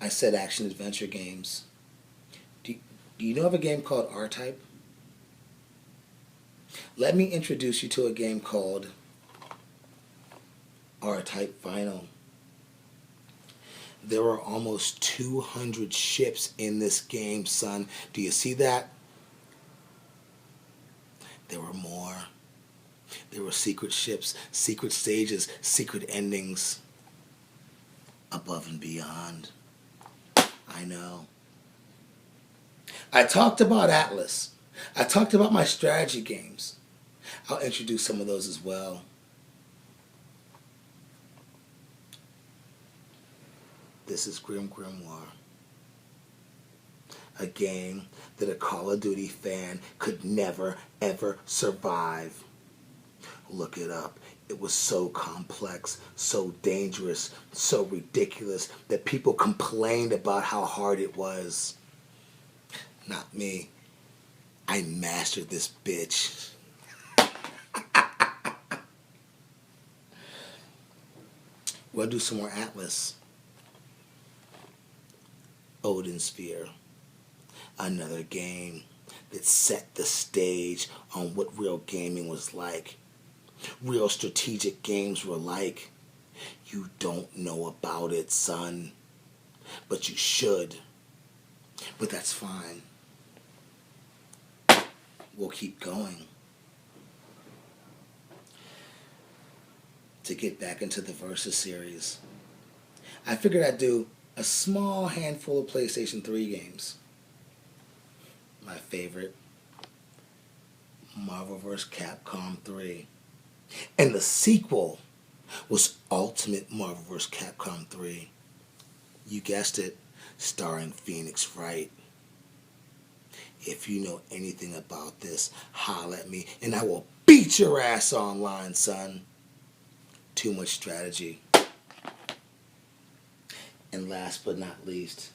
I said action adventure games. Do, do you know of a game called R-Type? Let me introduce you to a game called R-Type Final. There are almost 200 ships in this game, son. Do you see that? There were more. There were secret ships, secret stages, secret endings. Above and beyond. I know. I talked about Atlas. I talked about my strategy games. I'll introduce some of those as well. This is Grim Grimoire. A game that a Call of Duty fan could never, ever survive. Look it up. It was so complex, so dangerous, so ridiculous that people complained about how hard it was. Not me. I mastered this bitch. We'll do some more Atlas. Odin Sphere. Another game that set the stage on what real gaming was like. Real strategic games were like. You don't know about it, son. But you should. But that's fine. We'll keep going. To get back into the Versus series, I figured I'd do a small handful of PlayStation 3 games. My favorite, Marvel vs. Capcom 3. And the sequel was Ultimate Marvel vs. Capcom 3. You guessed it, starring Phoenix Wright. If you know anything about this, holler at me and I will beat your ass online, son. Too much strategy. And last but not least,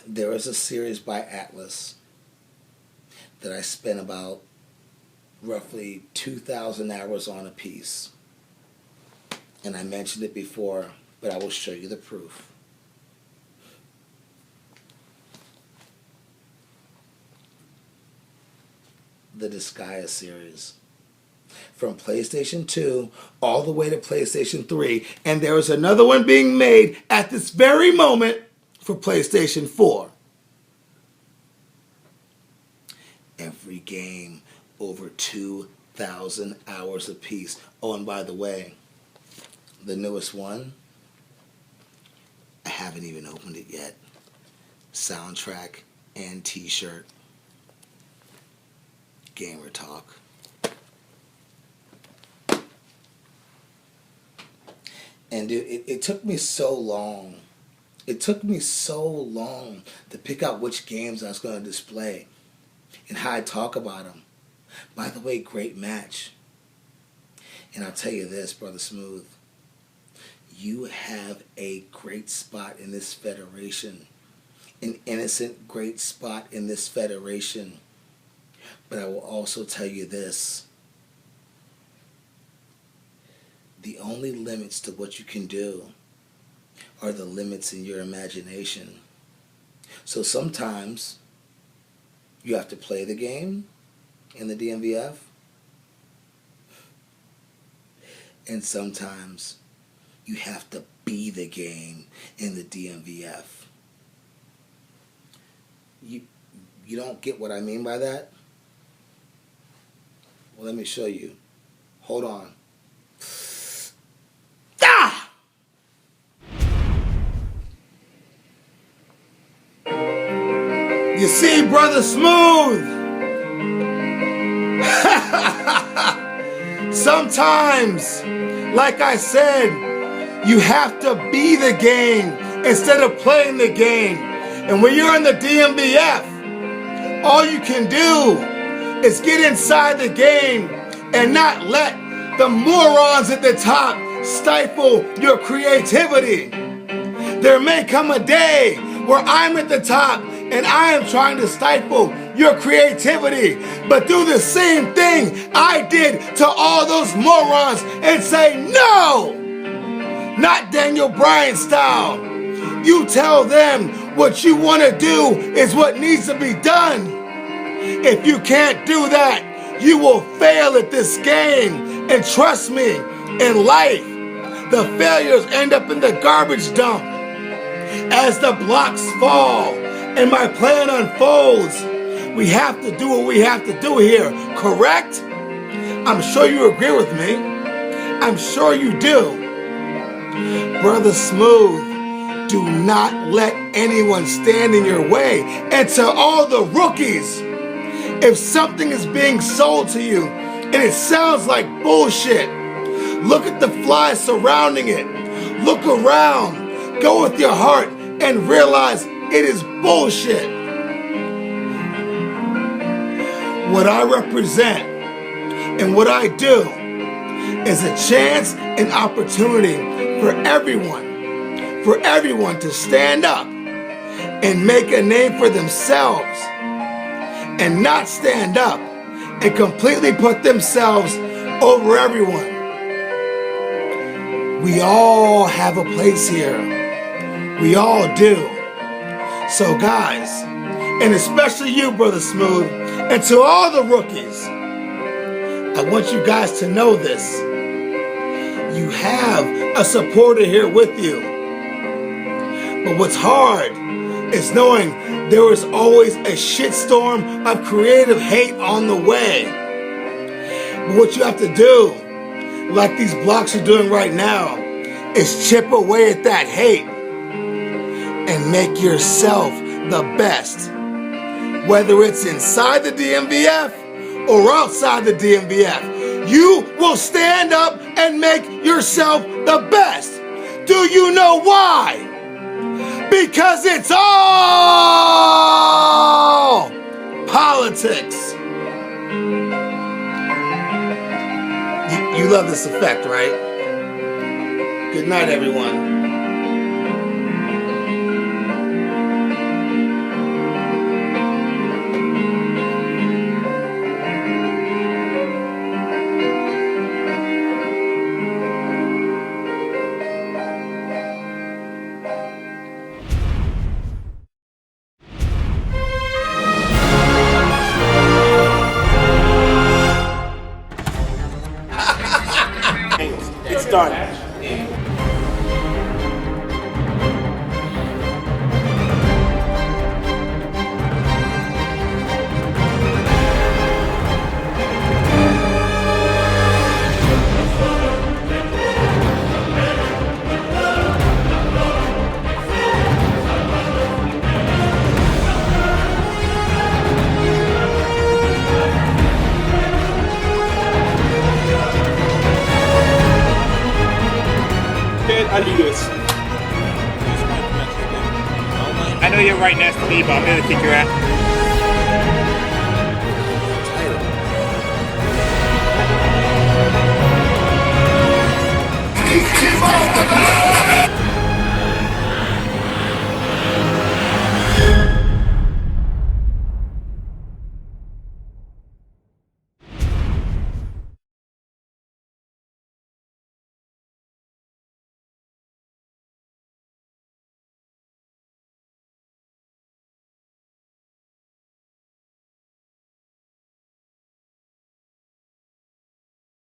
there is a series by Atlas that I spent about roughly 2,000 hours on a piece. And I mentioned it before, but I will show you the proof. The Disgaea series. From PlayStation 2 all the way to PlayStation 3. And there is another one being made at this very moment for PlayStation 4. Every game over 2,000 hours apiece. Oh, and by the way, the newest one, I haven't even opened it yet. Soundtrack and t-shirt. Gamer Talk. And dude, it took me so long. It took me so long to pick out which games I was going to display and how I talk about them. By the way, great match. And I'll tell you this, Brother Smooth. You have a great spot in this federation. An innocent great spot in this federation. But I will also tell you this. The only limits to what you can do are the limits in your imagination. So sometimes you have to play the game in the DMVF. And sometimes you have to be the game in the DMVF. You don't get what I mean by that? Well, let me show you. Hold on. Ah! You see, Brother Smooth? Sometimes, like I said, you have to be the game instead of playing the game. And when you're in the DMVF, all you can do is get inside the game and not let the morons at the top stifle your creativity. There may come a day where I'm at the top and I am trying to stifle your creativity, but do the same thing I did to all those morons and say, no, not Daniel Bryan style. You tell them what you want to do is what needs to be done. If you can't do that, you will fail at this game. And trust me, in life, the failures end up in the garbage dump. As the blocks fall and my plan unfolds, we have to do what we have to do here, correct? I'm sure you agree with me. I'm sure you do. Brother Smooth, do not let anyone stand in your way. And to all the rookies, if something is being sold to you and it sounds like bullshit, look at the flies surrounding it. Look around. Go with your heart and realize it is bullshit. What I represent and what I do is a chance and opportunity for everyone to stand up and make a name for themselves and not stand up and completely put themselves over everyone. We all have a place here. We all do. So guys, and especially you, Brother Smooth, and to all the rookies, I want you guys to know this. You have a supporter here with you. But what's hard is knowing there is always a shitstorm of creative hate on the way. But what you have to do, like these blocks are doing right now, is chip away at that hate and make yourself the best. Whether it's inside the DMVF or outside the DMVF, you will stand up and make yourself the best. Do you know why? Because it's all politics. You love this effect, right? Good night, everyone. It's done. I do this. I know you're right next to me, but I'm gonna kick your ass.